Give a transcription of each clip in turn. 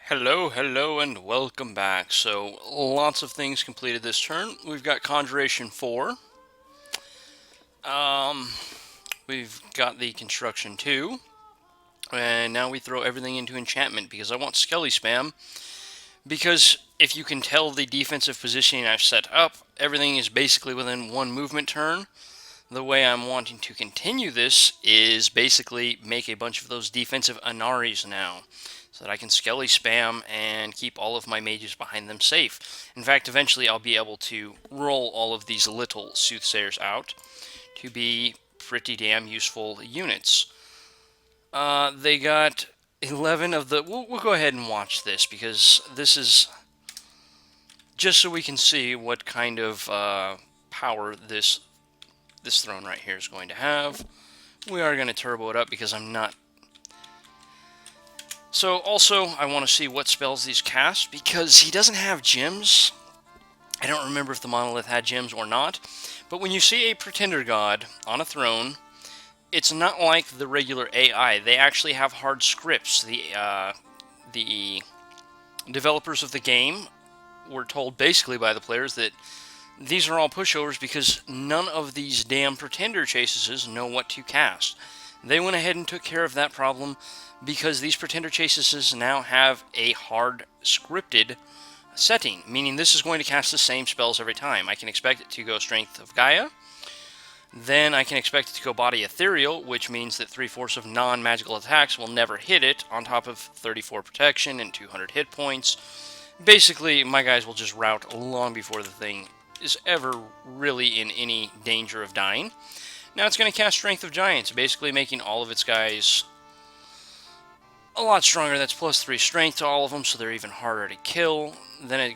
Hello, and welcome back. So, lots of things completed this turn. We've got Conjuration 4. Um, we've got the Construction 2. And now we throw everything into Enchantment because I want Skelly spam. Because if you can tell the defensive positioning I've set up, everything is basically within one movement turn. The way I'm wanting to continue this is basically make a bunch of those defensive Anaris now, so that I can Skelly spam and keep all of my mages behind them safe. In fact, eventually I'll be able to roll all of these little Soothsayers out to be pretty damn useful units. They got 11 of the... We'll go ahead and watch this, because this is just so we can see what kind of power this throne right here is going to have. We are going to turbo it up because I'm not... So also, I want to see what spells these cast, because he doesn't have gems. I don't remember if the monolith had gems or not, but when you see a pretender god on a throne, it's not like the regular AI. They actually have hard scripts. The developers of the game were told basically by the players that these are all pushovers because none of these damn pretender chases know what to cast. They went ahead and took care of that problem because these pretender chases now have a hard scripted setting, meaning this is going to cast the same spells every time. I can expect it to go Strength of Gaia, then I can expect it to go Body Ethereal, which means that 3/4 of non-magical attacks will never hit it, on top of 34 protection and 200 hit points. Basically, my guys will just rout long before the thing is ever really in any danger of dying. Now it's going to cast Strength of Giants, basically making all of its guys a lot stronger. That's +3 strength to all of them, so they're even harder to kill. Then it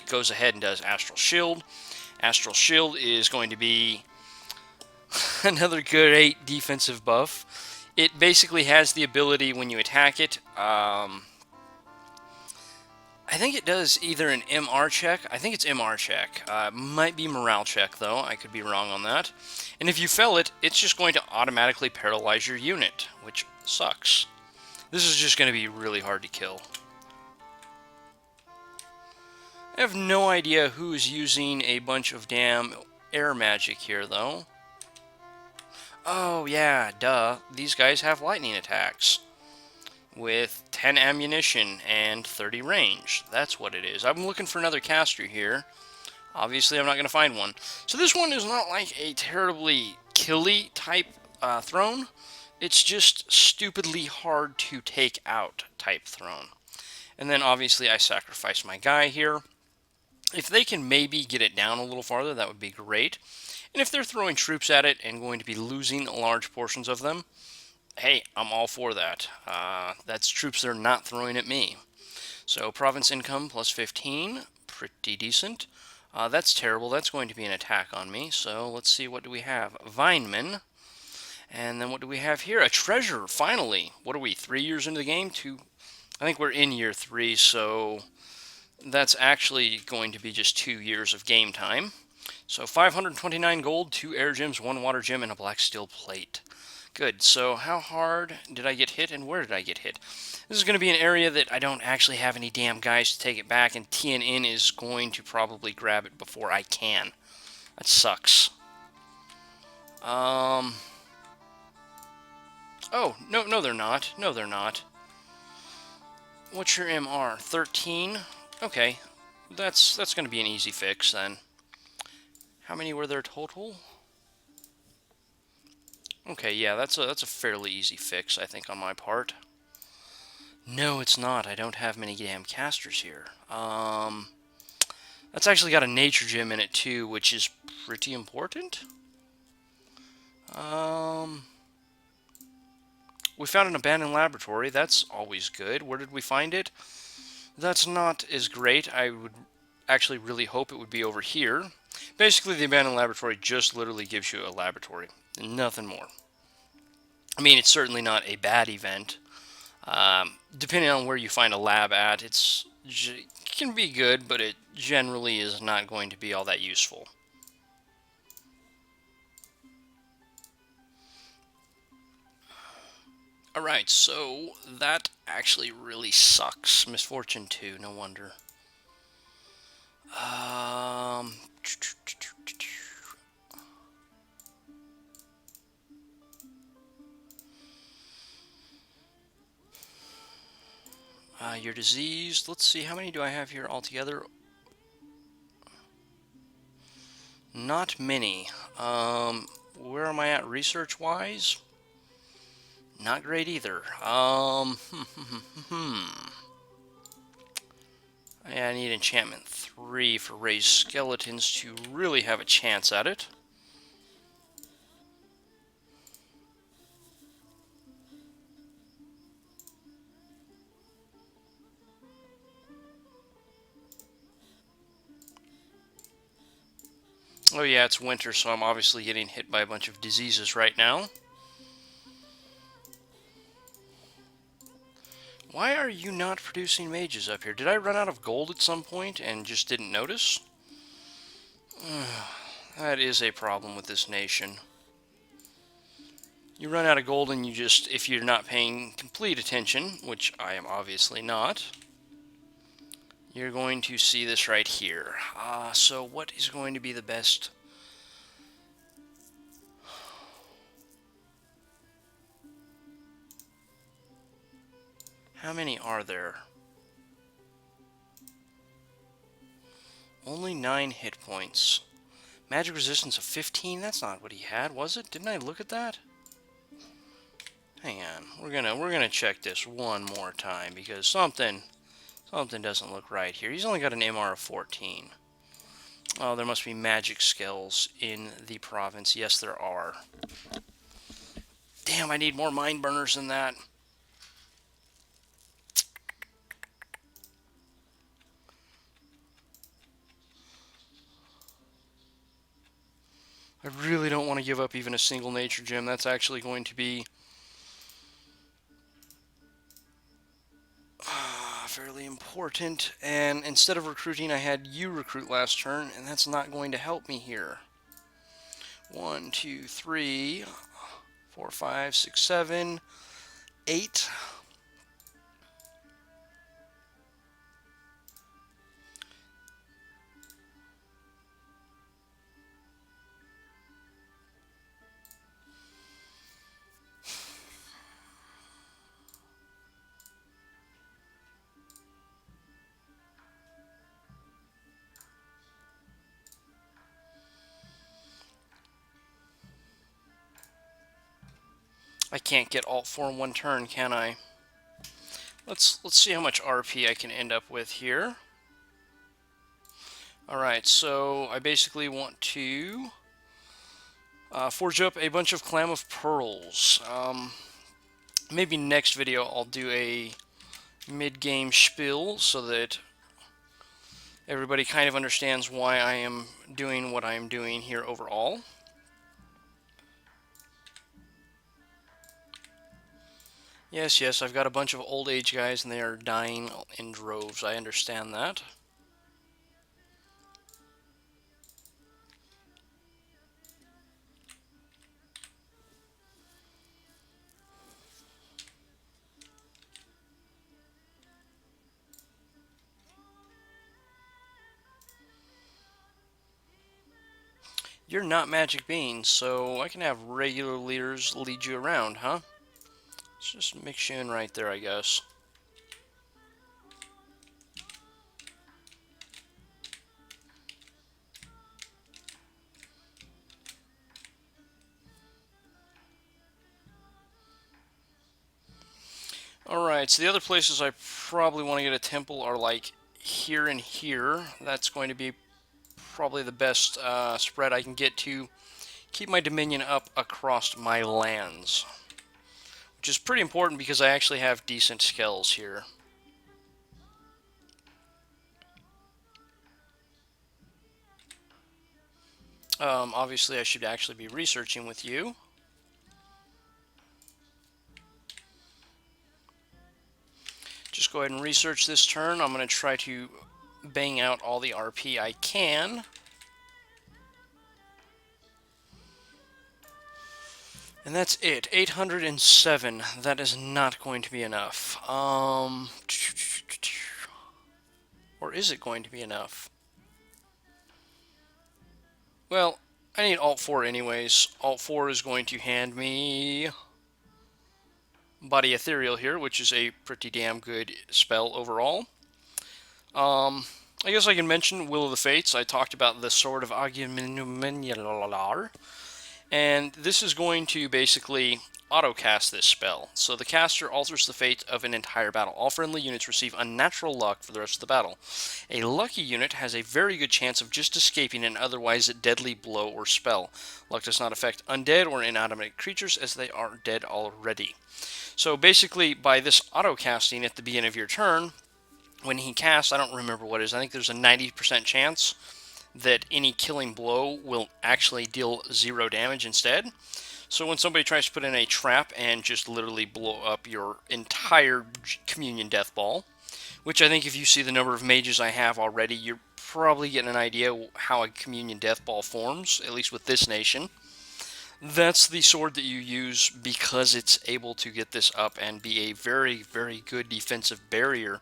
goes ahead and does Astral Shield. Astral Shield is going to be another good 8 defensive buff. It basically has the ability when you attack it, I think it does either an MR check. I think it's MR check. Might be morale check, though. I could be wrong on that. And if you fail it, it's just going to automatically paralyze your unit, which sucks. This is just going to be really hard to kill. I have no idea who's using a bunch of damn air magic here, though. Oh, yeah, duh. These guys have lightning attacks with 10 ammunition and 30 range. That's what it is. I'm looking for another caster here. Obviously, I'm not going to find one. So this one is not like a terribly killy type throne. It's just stupidly hard to take out type throne. And then obviously I sacrifice my guy here. If they can maybe get it down a little farther, that would be great. And if they're throwing troops at it and going to be losing large portions of them, hey, I'm all for that. That's troops they're not throwing at me. So province income +15, pretty decent. That's terrible. That's going to be an attack on me. So let's see, what do we have? Vineman. And then what do we have here? A treasure, finally. What are we, 3 years into the game? I think we're in year 3, so that's actually going to be just 2 years of game time. So 529 gold, 2 air gems, 1 water gem, and a black steel plate. Good. So how hard did I get hit, and where did I get hit? This is going to be an area that I don't actually have any damn guys to take it back, and TNN is going to probably grab it before I can. That sucks. Oh, no, they're not. No, they're not. What's your MR? 13? Okay. That's going to be an easy fix, then. How many were there total? Okay, yeah, that's a fairly easy fix, I think, on my part. No, it's not. I don't have many damn casters here. That's actually got a nature gem in it, too, which is pretty important. We found an abandoned laboratory. That's always good. Where did we find it? That's not as great. I would actually really hope it would be over here. Basically, the abandoned laboratory just literally gives you a laboratory. Nothing more. I mean, it's certainly not a bad event. Depending on where you find a lab at, it can be good, but it generally is not going to be all that useful. Alright, so that actually really sucks. Misfortune 2, no wonder. Um, you're diseased. Let's see, how many do I have here altogether? Not many. Where am I at research-wise? Not great either. I need enchantment 3 for raised skeletons to really have a chance at it. Oh yeah, it's winter, so I'm obviously getting hit by a bunch of diseases right now. Why are you not producing mages up here? Did I run out of gold at some point and just didn't notice? That is a problem with this nation. You run out of gold and you just, if you're not paying complete attention, which I am obviously not, you're going to see this right here. So what is going to be the best? How many are there? Only 9 hit points. Magic resistance of 15? That's not what he had, was it? Didn't I look at that? Hang on. We're gonna check this one more time because something doesn't look right here. He's only got an MR of 14. Oh, there must be magic skills in the province. Yes, there are. Damn, I need more mind burners than that. I really don't want to give up even a single nature gem. That's actually going to be fairly important. And instead of recruiting, I had you recruit last turn, and that's not going to help me here. 1, 2, 3, 4, 5, 6, 7, 8. I can't get all 4 in one turn, can I? Let's see how much RP I can end up with here. Alright, so I basically want to forge up a bunch of Clam of Pearls. Maybe next video I'll do a mid-game spiel so that everybody kind of understands why I am doing what I am doing here overall. Yes, I've got a bunch of old age guys and they are dying in droves. I understand that. You're not magic beings, so I can have regular leaders lead you around, huh? Let's just mix you in right there, I guess. Alright, so the other places I probably want to get a temple are like here and here. That's going to be probably the best spread I can get to keep my dominion up across my lands. Which is pretty important because I actually have decent skills here. Obviously I should actually be researching with you. Just go ahead and research this turn. I'm going to try to bang out all the RP I can. And that's it. 807. That is not going to be enough. Or is it going to be enough? Well, I need Alt 4 anyways. Alt 4 is going to hand me Body Ethereal here, which is a pretty damn good spell overall. I guess I can mention Will of the Fates. I talked about the Sword of Aguilar, and this is going to basically auto-cast this spell. So the caster alters the fate of an entire battle. All friendly units receive unnatural luck for the rest of the battle. A lucky unit has a very good chance of just escaping an otherwise deadly blow or spell. Luck does not affect undead or inanimate creatures as they are dead already. So basically, by this auto-casting at the beginning of your turn, when he casts, I don't remember what it is, I think there's a 90% chance that any killing blow will actually deal 0 damage instead. So when somebody tries to put in a trap and just literally blow up your entire Communion Death Ball, which I think if you see the number of mages I have already, you're probably getting an idea how a Communion Death Ball forms, at least with this nation. That's the sword that you use because it's able to get this up and be a very, very good defensive barrier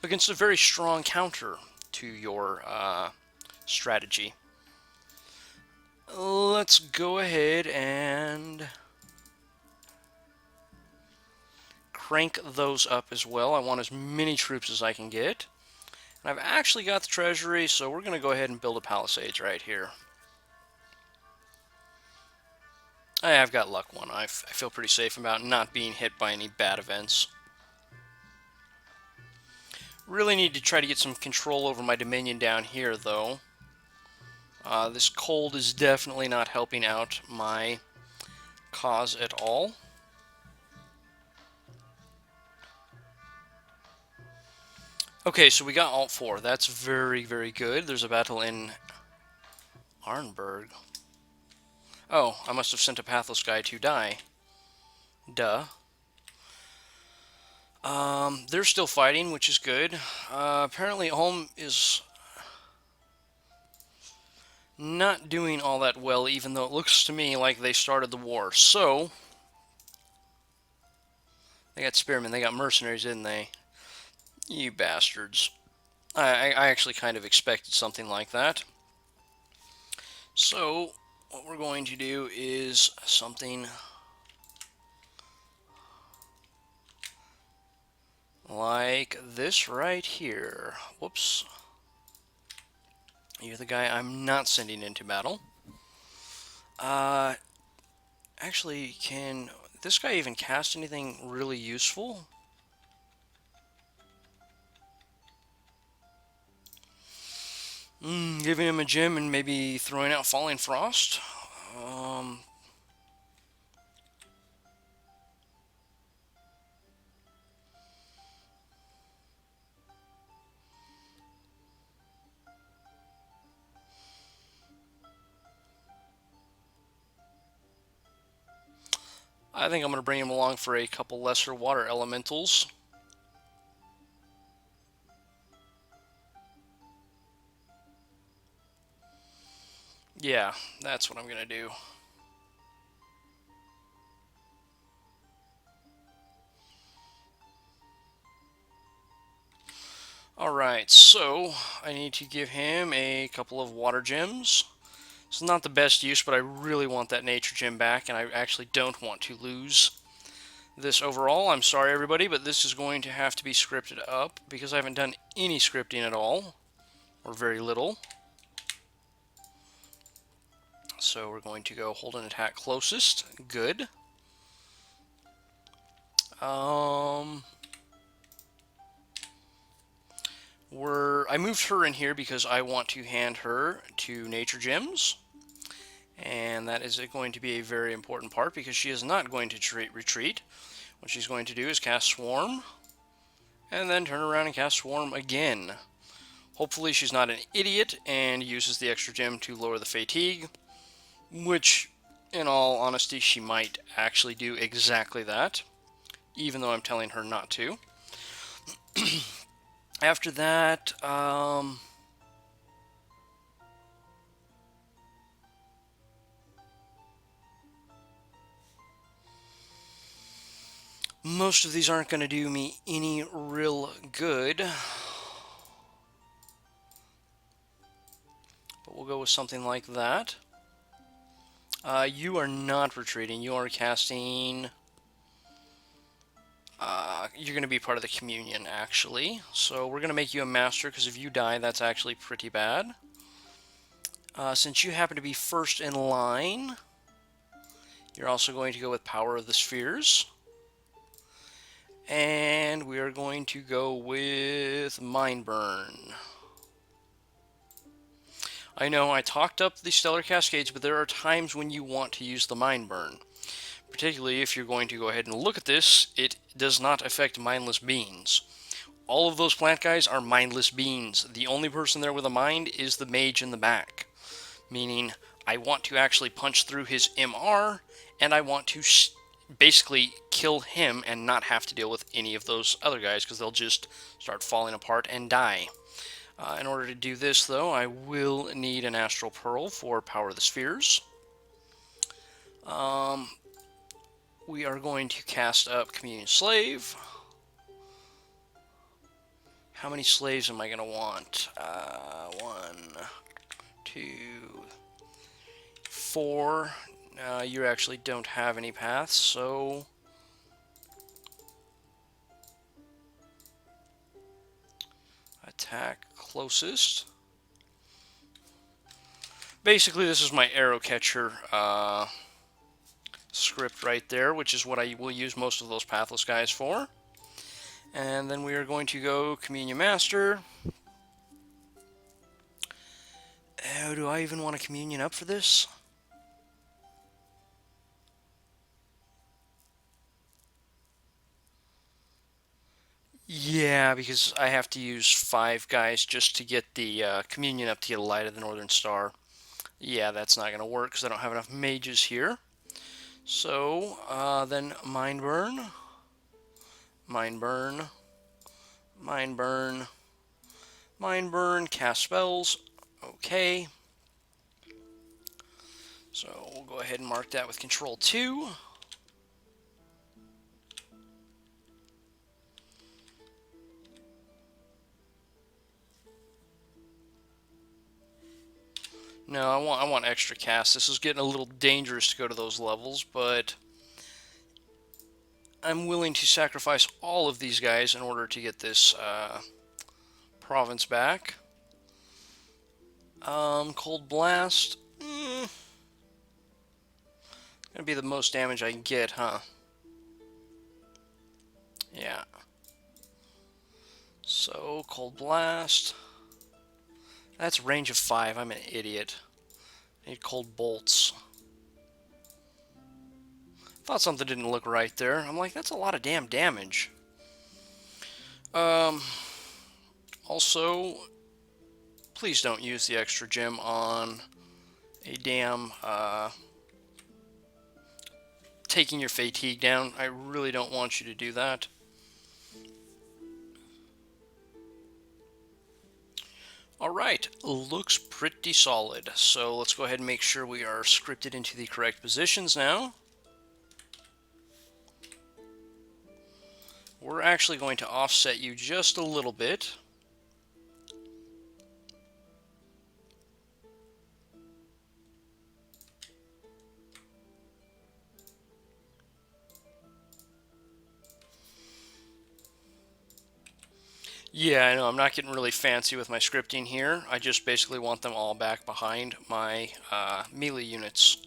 against a very strong counter to your strategy. Let's go ahead and crank those up as well. I want as many troops as I can get. And I've actually got the treasury, so we're going to go ahead and build a palisades right here. I've got luck 1. I feel pretty safe about not being hit by any bad events. Really need to try to get some control over my dominion down here, though. This cold is definitely not helping out my cause at all. Okay, so we got Alt 4. That's very, very good. There's a battle in Arnberg. Oh, I must have sent a Pathos guy to die. Duh. They're still fighting, which is good. Apparently Ulm is not doing all that well, even though it looks to me like they started the war. So, they got spearmen, they got mercenaries, didn't they? You bastards. I actually kind of expected something like that. So, what we're going to do is something like this right here. Whoops. You're the guy I'm not sending into battle. Actually, can this guy even cast anything really useful? Giving him a gem and maybe throwing out Falling Frost? I think I'm going to bring him along for a couple lesser water elementals. Yeah, that's what I'm going to do. Alright, so I need to give him a couple of water gems. It's not the best use, but I really want that nature gem back, and I actually don't want to lose this overall. I'm sorry, everybody, but this is going to have to be scripted up because I haven't done any scripting at all, or very little. So we're going to go hold an attack closest. Good. I moved her in here because I want to hand her to nature gems. And that is going to be a very important part because she is not going to retreat. What she's going to do is cast Swarm, and then turn around and cast Swarm again. Hopefully she's not an idiot and uses the extra gem to lower the fatigue, which, in all honesty, she might actually do exactly that, even though I'm telling her not to. After that, Most of these aren't going to do me any real good. But we'll go with something like that. You are not retreating. You are casting... you're going to be part of the communion, actually. So we're going to make you a master, because if you die, that's actually pretty bad. Since you happen to be first in line, you're also going to go with Power of the Spheres. And we are going to go with Mind Burn. I know I talked up the Stellar Cascades, but there are times when you want to use the Mind Burn. Particularly if you're going to go ahead and look at this, it does not affect mindless beings. All of those plant guys are mindless beings. The only person there with a mind is the mage in the back. Meaning, I want to actually punch through his MR, and I want to basically kill him and not have to deal with any of those other guys, because they'll just start falling apart and die. In order to do this, though, I will need an Astral Pearl for Power of the Spheres. We are going to cast up Communion Slave. How many slaves am I going to want? 1, 2, 4. You actually don't have any paths, so... Attack closest. Basically, this is my arrow catcher script right there, which is what I will use most of those pathless guys for. And then we are going to go Communion Master. Oh, do I even want a Communion up for this? Yeah, because I have to use 5 guys just to get the Communion up to get a Light of the Northern Star. Yeah, that's not going to work because I don't have enough mages here. So, then Mind Burn, Mind Burn, Mind Burn, Mind Burn, cast spells. Okay. So, we'll go ahead and mark that with Control 2. No, I want extra cast. This is getting a little dangerous to go to those levels, but I'm willing to sacrifice all of these guys in order to get this province back. Cold Blast. Gonna be the most damage I can get, huh? Yeah. So, Cold Blast. That's range of 5. I'm an idiot. I need Cold Bolts. Thought something didn't look right there. I'm like, that's a lot of damn damage. Also, please don't use the extra gem on a damn, taking your fatigue down. I really don't want you to do that. Alright, looks pretty solid. So let's go ahead and make sure we are scripted into the correct positions now. We're actually going to offset you just a little bit. Yeah, I know, I'm not getting really fancy with my scripting here. I just basically want them all back behind my melee units.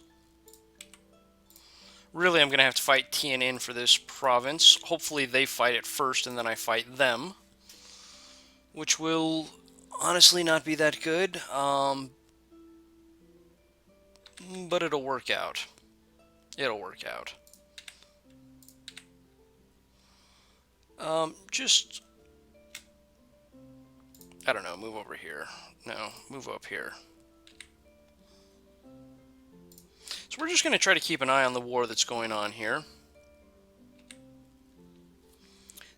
Really, I'm going to have to fight TNN for this province. Hopefully they fight it first and then I fight them. Which will honestly not be that good. But it'll work out. It'll work out. Just... I don't know, move over here. No, move up here. So we're just going to try to keep an eye on the war that's going on here.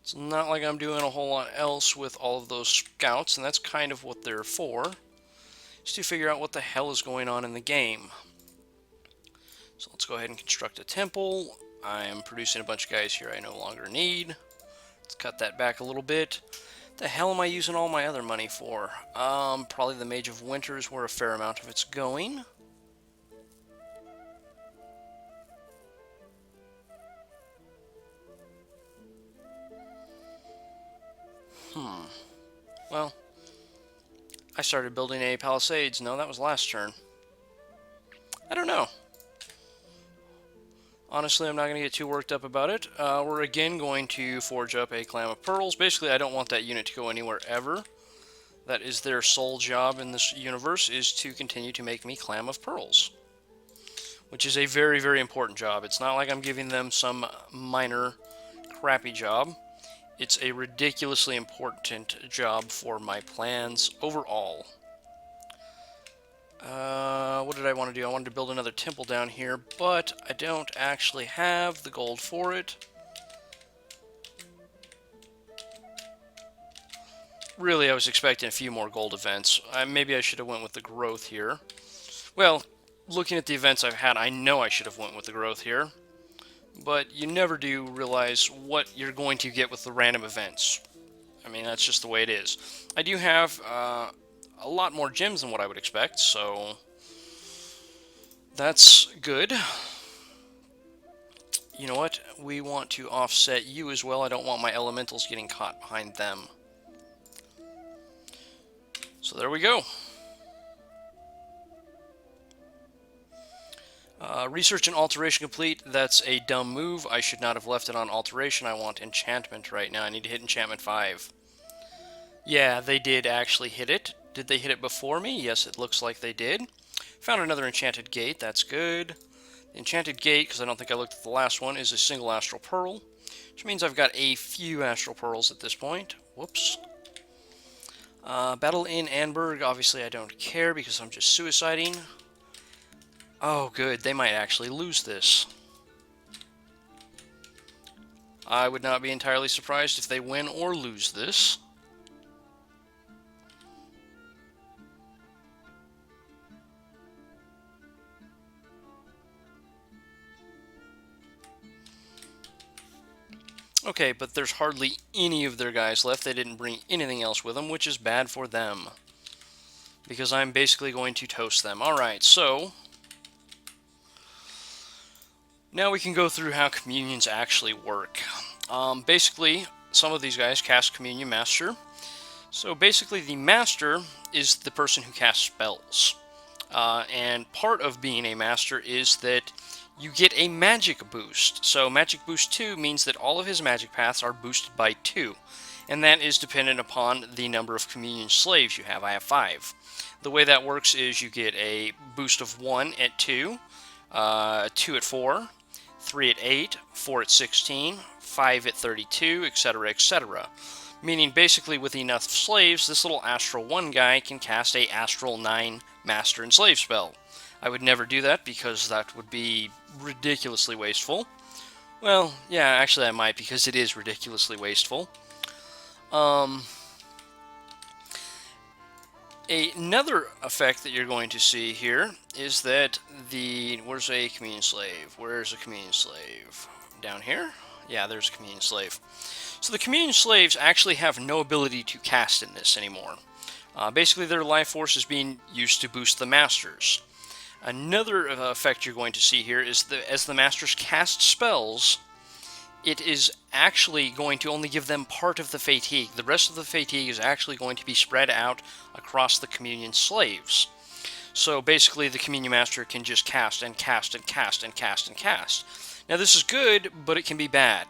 It's not like I'm doing a whole lot else with all of those scouts, and that's kind of what they're for, is to figure out what the hell is going on in the game. So let's go ahead and construct a temple. I am producing a bunch of guys here I no longer need. Let's cut that back a little bit. The hell am I using all my other money for? Probably the Mage of Winter is where a fair amount of it's going. Well, I started building a Palisades. No, that was last turn. I don't know. Honestly, I'm not going to get too worked up about it. We're again going to forge up a Clam of Pearls. Basically, I don't want that unit to go anywhere ever. That is their sole job in this universe, is to continue to make me Clam of Pearls. Which is a very, very important job. It's not like I'm giving them some minor crappy job. It's a ridiculously important job for my plans overall. What did I want to do? I wanted to build another temple down here, but I don't actually have the gold for it. Really, I was expecting a few more gold events. Maybe I should have went with the growth here. Well, looking at the events I've had, I know I should have went with the growth here. But you never do realize what you're going to get with the random events. I mean, that's just the way it is. I do have a lot more gems than what I would expect, so that's good. You know what? We want to offset you as well. I don't want my elementals getting caught behind them. So there we go. Research and alteration complete. That's a dumb move. I should not have left it on alteration. I want enchantment right now. I need to hit enchantment 5. Yeah, they did actually hit it. Did they hit it before me? Yes, it looks like they did. Found another enchanted gate. That's good. The enchanted gate, because I don't think I looked at the last one, is a single astral pearl, which means I've got a few astral pearls at this point. Whoops. Battle in Anberg. Obviously, I don't care because I'm just suiciding. Oh, good. They might actually lose this. I would not be entirely surprised if they win or lose this. Okay, but there's hardly any of their guys left. They didn't bring anything else with them, which is bad for them. Because I'm basically going to toast them. Alright, so now we can go through how communions actually work. Basically, some of these guys cast Communion Master. So basically, the Master is the person who casts spells. And part of being a Master is that you get a magic boost. So magic boost 2 means that all of his magic paths are boosted by 2. And that is dependent upon the number of Communion slaves you have. I have 5. The way that works is you get a boost of 1 at 2, 2 at 4, 3 at 8, 4 at 16, 5 at 32, etc., etc. Meaning, basically, with enough slaves, this little Astral 1 guy can cast a Astral 9 Master and Slave spell. I would never do that because that would be ridiculously wasteful. Well, yeah, actually I might because it is ridiculously wasteful. Another effect that you're going to see here is that where's a Communion Slave? Where's a Communion Slave? Down here? Yeah, there's a Communion Slave. So the Communion Slaves actually have no ability to cast in this anymore. Basically, their life force is being used to boost the Masters. Another effect you're going to see here is that as the Masters cast spells, it is actually going to only give them part of the fatigue. The rest of the fatigue is actually going to be spread out across the Communion Slaves. So basically, the Communion Master can just cast and cast and cast and cast and cast. Now this is good, but it can be bad.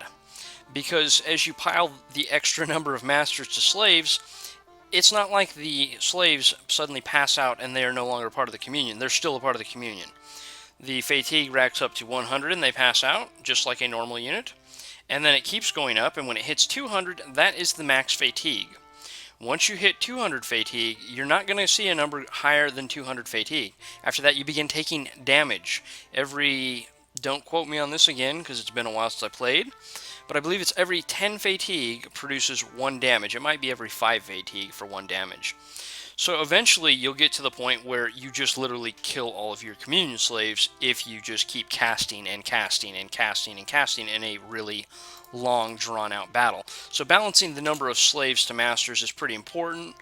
Because as you pile the extra number of Masters to slaves, it's not like the slaves suddenly pass out and they are no longer part of the Communion. They're still a part of the Communion. The fatigue racks up to 100 and they pass out, just like a normal unit. And then it keeps going up, and when it hits 200, that is the max fatigue. Once you hit 200 fatigue, you're not going to see a number higher than 200 fatigue. After that, you begin taking damage. Don't quote me on this again, because it's been a while since I played, but I believe it's every 10 fatigue produces 1 damage. It might be every 5 fatigue for 1 damage. So eventually you'll get to the point where you just literally kill all of your communion slaves if you just keep casting and casting and casting and casting in a really long drawn out battle. So balancing the number of slaves to masters is pretty important.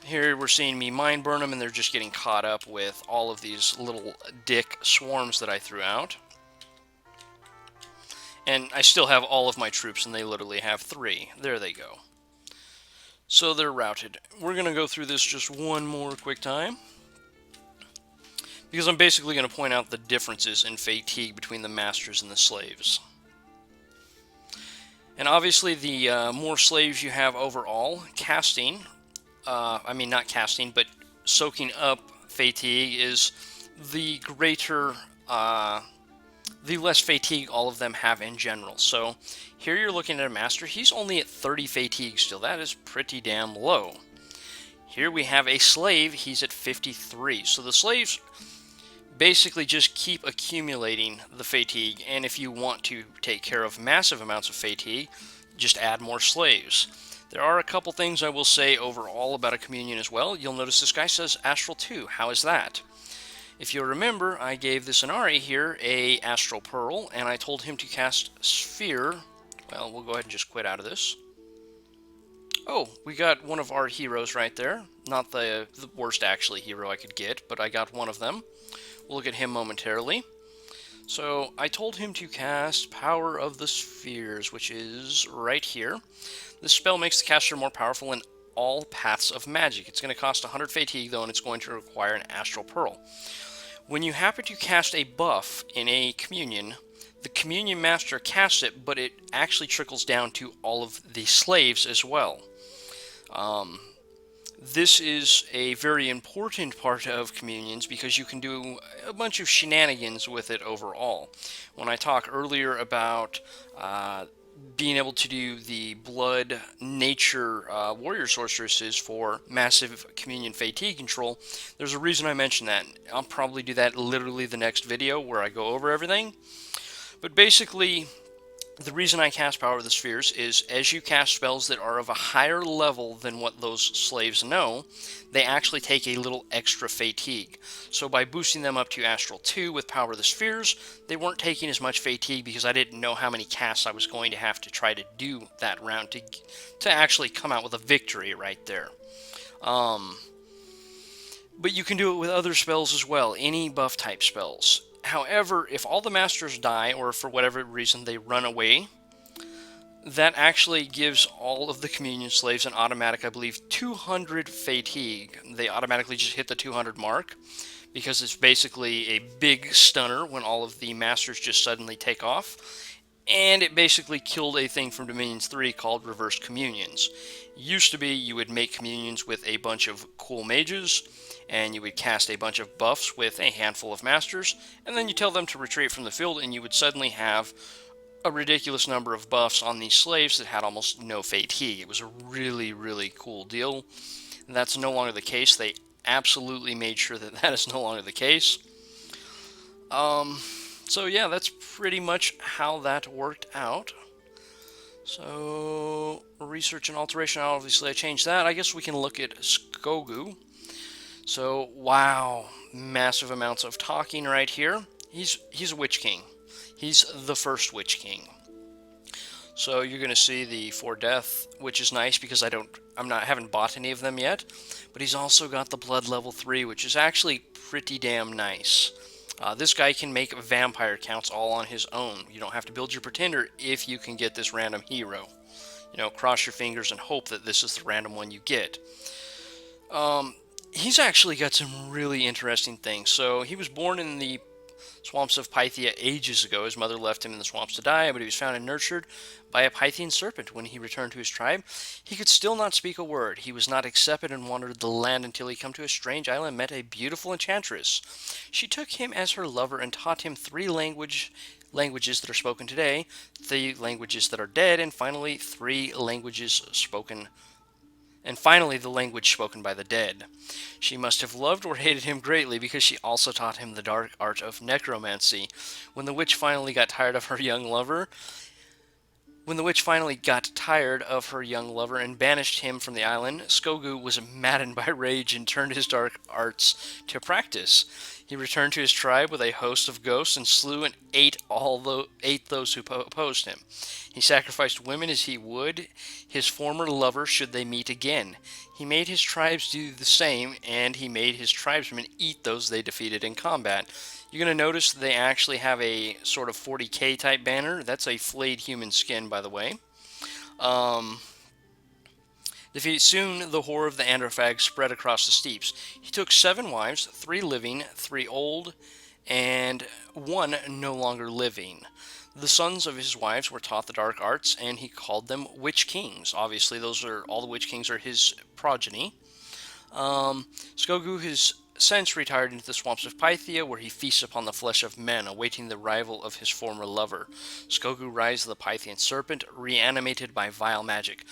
Here we're seeing me mind burn them and they're just getting caught up with all of these little dick swarms that I threw out. And I still have all of my troops and they literally have 3. There they go. So they're routed. We're going to go through this just one more quick time, because I'm basically going to point out the differences in fatigue between the masters and the slaves. And obviously the more slaves you have overall, casting, not casting, but soaking up fatigue is the greater, the less fatigue all of them have in general. So here you're looking at a master, he's only at 30 fatigue still. That is pretty damn low. Here we have a slave, he's at 53. So the slaves basically just keep accumulating the fatigue, and if you want to take care of massive amounts of fatigue, just add more slaves. There are a couple things I will say overall about a communion as well. You'll notice this guy says Astral 2. How is that? If you'll remember, I gave this Inari here a Astral Pearl, and I told him to cast Sphere. Well, we'll go ahead and just quit out of this. Oh, we got one of our heroes right there. Not the worst, actually, hero I could get, but I got one of them. We'll look at him momentarily. So, I told him to cast Power of the Spheres, which is right here. This spell makes the caster more powerful in all paths of magic. It's going to cost 100 fatigue, though, and it's going to require an Astral Pearl. When you happen to cast a buff in a communion, the communion master casts it, but it actually trickles down to all of the slaves as well. This is a very important part of communions because you can do a bunch of shenanigans with it overall. When I talked earlier about being able to do the blood nature warrior sorceresses for massive communion fatigue control, there's a reason I mentioned that. I'll probably do that literally the next video where I go over everything. But basically, the reason I cast Power of the Spheres is as you cast spells that are of a higher level than what those slaves know, they actually take a little extra fatigue. So by boosting them up to Astral 2 with Power of the Spheres, they weren't taking as much fatigue because I didn't know how many casts I was going to have to try to do that round to actually come out with a victory right there. But you can do it with other spells as well, any buff type spells. However, if all the masters die, or for whatever reason they run away, that actually gives all of the communion slaves an automatic, I believe, 200 fatigue. They automatically just hit the 200 mark, because it's basically a big stunner when all of the masters just suddenly take off. And it basically killed a thing from Dominions 3 called Reverse Communions. Used to be you would make communions with a bunch of cool mages, and you would cast a bunch of buffs with a handful of masters, and then you tell them to retreat from the field, and you would suddenly have a ridiculous number of buffs on these slaves that had almost no fatigue. It was a really, really cool deal. That's no longer the case. They absolutely made sure that that is no longer the case. So yeah, that's pretty much how that worked out. So, research and alteration, obviously I changed that. I guess we can look at Skogu. So, wow, massive amounts of talking right here. He's a Witch King. He's the first Witch King. So you're going to see the 4 Death, which is nice because I haven't bought any of them yet. But he's also got the Blood level 3, which is actually pretty damn nice. This guy can make vampire counts all on his own. You don't have to build your pretender if you can get this random hero. You know, cross your fingers and hope that this is the random one you get. He's actually got some really interesting things. So he was born in the swamps of Pythia ages ago. His mother left him in the swamps to die, but he was found and nurtured by a Pythian serpent. When he returned to his tribe, he could still not speak a word. He was not accepted and wandered the land until he came to a strange island and met a beautiful enchantress. She took him as her lover and taught him 3 languages that are spoken today, 3 languages that are dead, and finally the language spoken by the dead. She must have loved or hated him greatly because she also taught him the dark art of necromancy. When the witch finally got tired of her young lover, When the witch finally got tired of her young lover and banished him from the island, Skogu was maddened by rage and turned his dark arts to practice. He returned to his tribe with a host of ghosts and slew and ate those who opposed him. He sacrificed women as he would his former lover should they meet again. He made his tribes do the same, and he made his tribesmen eat those they defeated in combat. You're going to notice they actually have a sort of 40k type banner. That's a flayed human skin, by the way. Um, Soon the horror of the Androphag spread across the steppes. He took 7 wives, 3 living, 3 old, and 1 no longer living. The sons of his wives were taught the dark arts, and he called them witch kings. Obviously, those are all the witch kings are his progeny. Skogu has since retired into the swamps of Pythia, where he feasts upon the flesh of men, awaiting the arrival of his former lover. Skogu rides the Pythian serpent, reanimated by vile magic.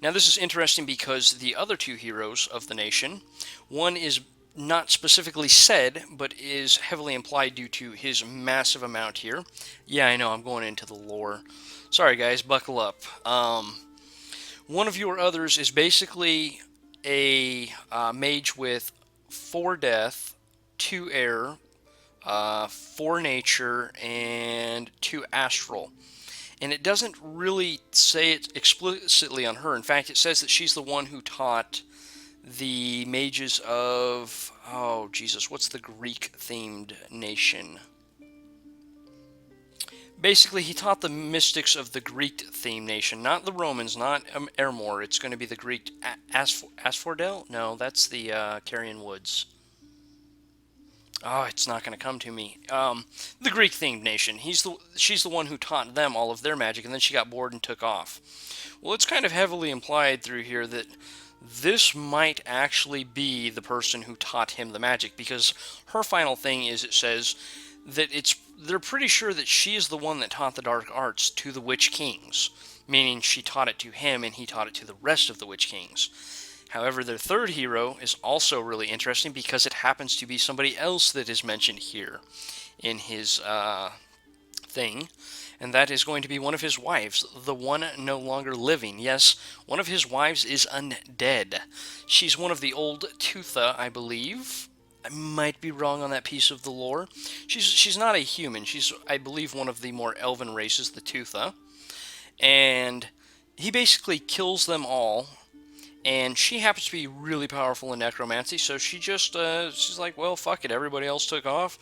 Now, this is interesting because the other 2 heroes of the nation, one is not specifically said, but is heavily implied due to his massive amount here. Yeah, I know, I'm going into the lore. Sorry, guys, buckle up. One of your others is basically a mage with 4 death, 2 air, 4 nature, and 2 astral. And it doesn't really say it explicitly on her. In fact, it says that she's the one who taught the mages of, oh Jesus, what's the Greek themed nation? Basically, he taught the mystics of the Greek themed nation, not the Romans, not Ermor. It's going to be the Greek Asphodel. No, that's the Carrion Woods. Oh, it's not going to come to me. The Greek themed nation. She's the one who taught them all of their magic, and then she got bored and took off. Well, it's kind of heavily implied through here that this might actually be the person who taught him the magic, because her final thing is, it says that they're pretty sure that she is the one that taught the dark arts to the witch kings, meaning she taught it to him and he taught it to the rest of the witch kings. However, their third hero is also really interesting because it happens to be somebody else that is mentioned here in his thing, and that is going to be one of his wives, the one no longer living. Yes, one of his wives is undead. She's one of the old Tutha, I believe. I might be wrong on that piece of the lore. She's not a human. She's, I believe, one of the more elven races, the Tutha. And he basically kills them all. And she happens to be really powerful in necromancy, so she just, she's like, well, fuck it, everybody else took off.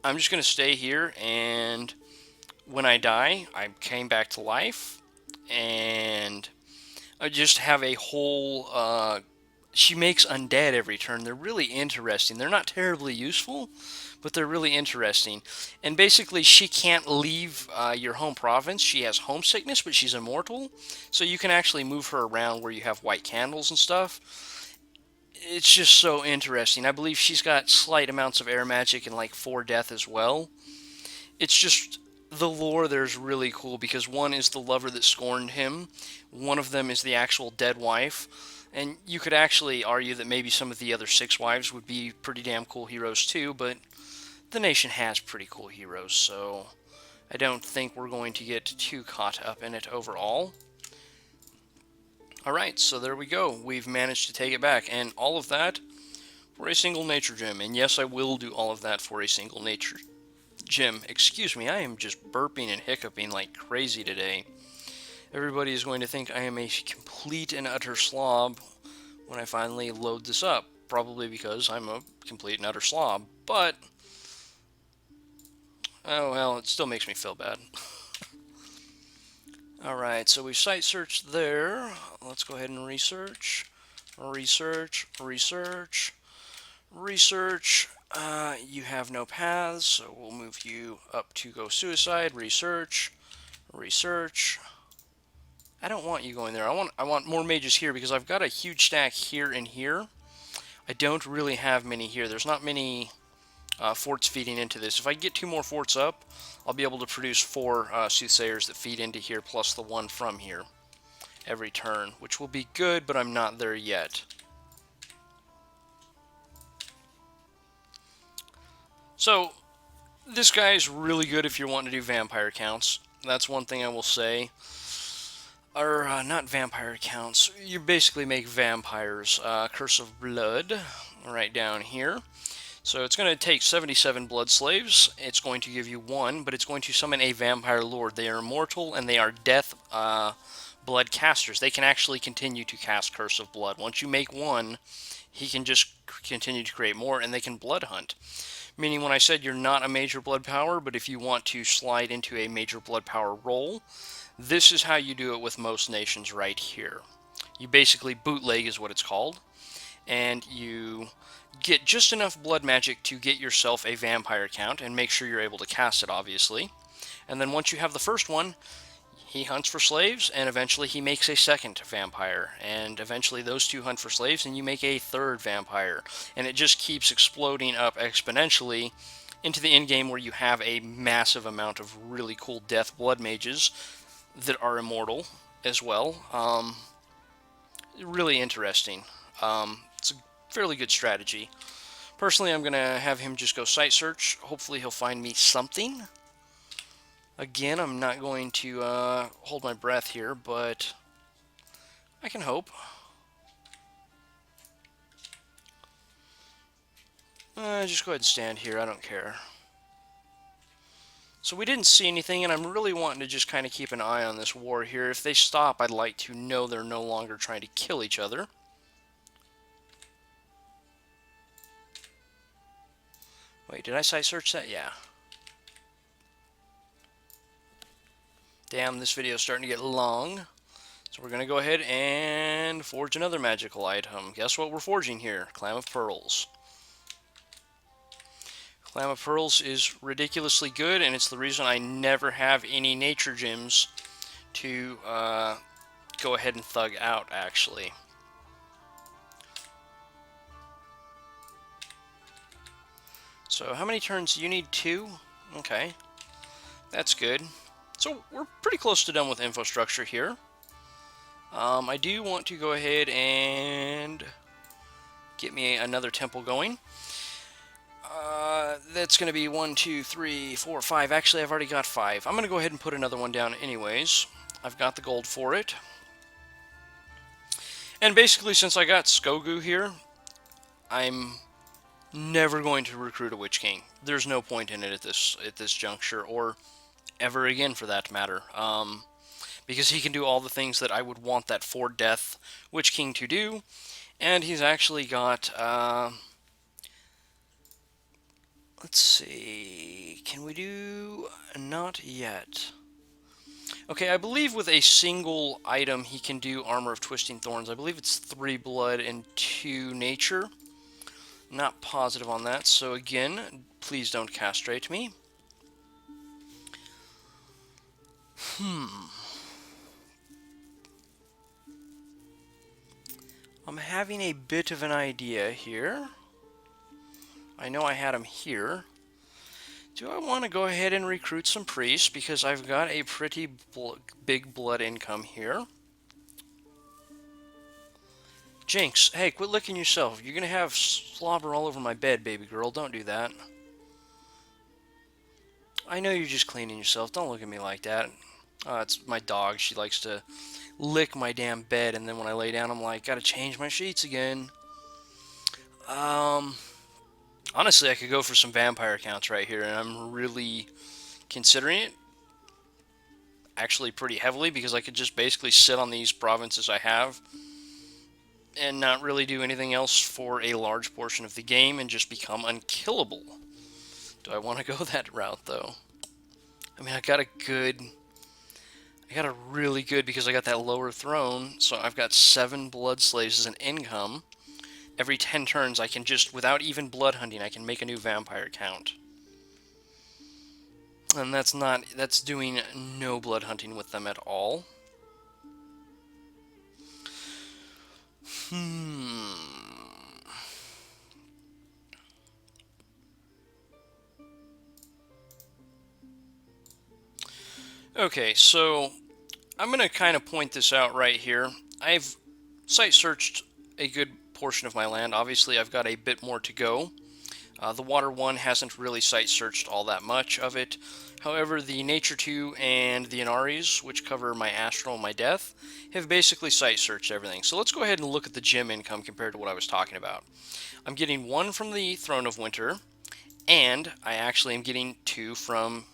I'm just going to stay here, and when I die, I came back to life, and I just have a whole, she makes undead every turn. They're really interesting. They're not terribly useful, but they're really interesting. And basically, she can't leave your home province. She has homesickness, but she's immortal, so you can actually move her around where you have white candles and stuff. It's just so interesting. I believe she's got slight amounts of air magic and like 4 death as well. It's just, the lore there's really cool because one is the lover that scorned him, one of them is the actual dead wife, and you could actually argue that maybe some of the other 6 wives would be pretty damn cool heroes too, but the nation has pretty cool heroes, so I don't think we're going to get too caught up in it overall. Alright, so there we go. We've managed to take it back, and all of that for a single nature gem. And yes, I will do all of that for a single nature gem. Excuse me, I am just burping and hiccuping like crazy today. Everybody is going to think I am a complete and utter slob when I finally load this up. Probably because I'm a complete and utter slob. But, oh well, it still makes me feel bad. Alright, so we've site searched there. Let's go ahead and research. Research. You have no paths, so we'll move you up to go suicide. Research. I don't want you going there. I want more mages here because I've got a huge stack here and here. I don't really have many here. There's not many forts feeding into this. If I get 2 more forts up, I'll be able to produce 4 soothsayers that feed into here plus the 1 from here every turn, which will be good, but I'm not there yet. So, this guy is really good if you're wanting to do vampire counts. That's one thing I will say. or not vampire counts. You basically make vampires. Curse of Blood, right down here. So it's going to take 77 blood slaves. It's going to give you one, but it's going to summon a vampire lord. They are immortal and they are death blood casters. They can actually continue to cast Curse of Blood. Once you make one, he can just continue to create more, and they can blood hunt. Meaning, when I said you're not a major blood power, but if you want to slide into a major blood power role, this is how you do it with most nations right here. You basically bootleg is what it's called, and you get just enough blood magic to get yourself a vampire count and make sure you're able to cast it, obviously. And then once you have the first one, he hunts for slaves, and eventually he makes a second vampire, and eventually those two hunt for slaves, and you make a third vampire. And it just keeps exploding up exponentially into the end game where you have a massive amount of really cool death blood mages that are immortal as well. Really interesting. It's a fairly good strategy. Personally, I'm going to have him just go site search. Hopefully he'll find me something. Again, I'm not going to hold my breath here, but I can hope. Just go ahead and stand here. I don't care. So we didn't see anything, and I'm really wanting to just kind of keep an eye on this war here. If they stop, I'd like to know they're no longer trying to kill each other. Wait, did I site search that? Yeah. Damn, this video is starting to get long. So we're going to go ahead and forge another magical item. Guess what we're forging here? Clam of Pearls. Clam of Pearls is ridiculously good, and it's the reason I never have any nature gems to go ahead and thug out, actually. So how many turns? You need 2? Okay. That's good. So we're pretty close to done with infrastructure here. I do want to go ahead and get me another temple going. That's going to be 1, 2, 3, 4, 5. Actually, I've already got 5. I'm going to go ahead and put another one down anyways. I've got the gold for it. And basically, since I got Skogu here, I'm never going to recruit a Witch King. There's no point in it at this juncture, or ever again for that matter. Because he can do all the things that I would want that 4-death Witch King to do, and he's actually got, let's see, can we do, not yet. Okay, I believe with a single item he can do Armor of Twisting Thorns. I believe it's 3 blood and 2 nature. Not positive on that, so again, please don't castrate me. I'm having a bit of an idea here. I know I had him here. Do I want to go ahead and recruit some priests, because I've got a pretty big blood income here? Jinx, hey, quit licking yourself. You're gonna have slobber all over my bed, baby girl. Don't do that. I know you're just cleaning yourself. Don't look at me like that. It's my dog. She likes to lick my damn bed, and then when I lay down, I'm like, gotta change my sheets again. Honestly, I could go for some vampire counts right here, and I'm really considering it actually pretty heavily, because I could just basically sit on these provinces I have and not really do anything else for a large portion of the game and just become unkillable. Do I want to go that route, though? I mean, I got a really good, because I got that lower throne, so I've got 7 blood slaves as an income. Every 10 turns, I can just, without even blood hunting, I can make a new vampire count. And that's doing no blood hunting with them at all. Okay, so I'm going to kind of point this out right here. I've site searched a good portion of my land. Obviously, I've got a bit more to go. The Water 1 hasn't really site searched all that much of it. However, the Nature 2 and the Inaris, which cover my Astral and my Death, have basically site searched everything. So let's go ahead and look at the gem income compared to what I was talking about. I'm getting 1 from the Throne of Winter, and I actually am getting 2 from...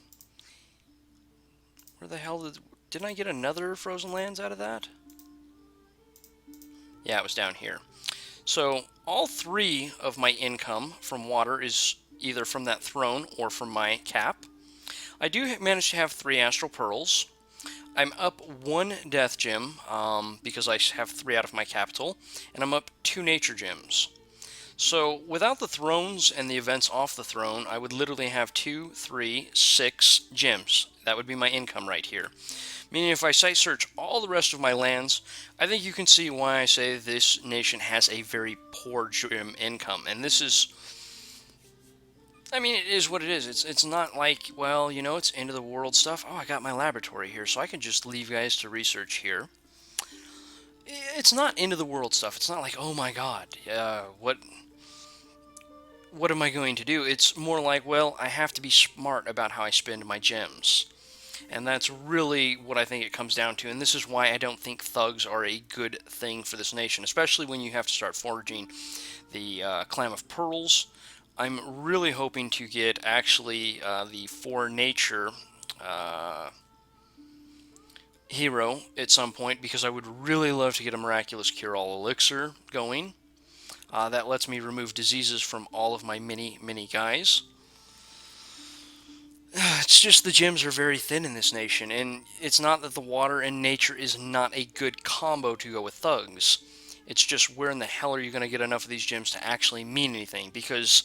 Where the hell didn't I get another Frozen Lands out of that? Yeah, it was down here. So all 3 of my income from water is either from that throne or from my cap. I do manage to have 3 Astral Pearls. I'm up 1 Death Gem because I have 3 out of my capital, and I'm up 2 Nature Gems. So without the thrones and the events off the throne, I would literally have 2, 3, 6 gems. That would be my income right here. Meaning if I site search all the rest of my lands, I think you can see why I say this nation has a very poor gem income. And this is, I mean, it is what it is. It's not like, well, you know, it's end of the world stuff. Oh, I got my laboratory here, so I can just leave guys to research here. It's not end of the world stuff. It's not like, oh my god, what am I going to do? It's more like, well, I have to be smart about how I spend my gems. And that's really what I think it comes down to. And this is why I don't think thugs are a good thing for this nation, especially when you have to start foraging the Clam of Pearls. I'm really hoping to get actually the 4 Nature hero at some point, because I would really love to get a Miraculous Cure-All Elixir going. That lets me remove diseases from all of my mini guys. It's just the gems are very thin in this nation, and it's not that the water and nature is not a good combo to go with thugs. It's just where in the hell are you going to get enough of these gems to actually mean anything? Because,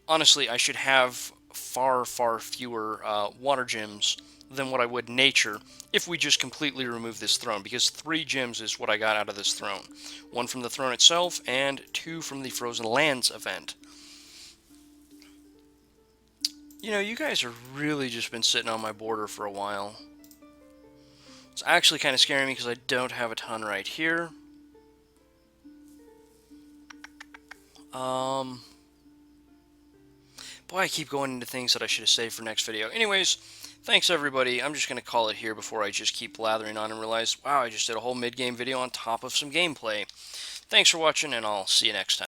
honestly, I should have far fewer water gems than what I would nature if we just completely remove this throne, because 3 gems is what I got out of this throne. 1 from the throne itself, and 2 from the Frozen Lands event. You know, you guys have really just been sitting on my border for a while. It's actually kind of scaring me because I don't have a ton right here. Boy, I keep going into things that I should have saved for next video. Anyways, thanks everybody. I'm just going to call it here before I just keep blathering on and realize, wow, I just did a whole mid-game video on top of some gameplay. Thanks for watching, and I'll see you next time.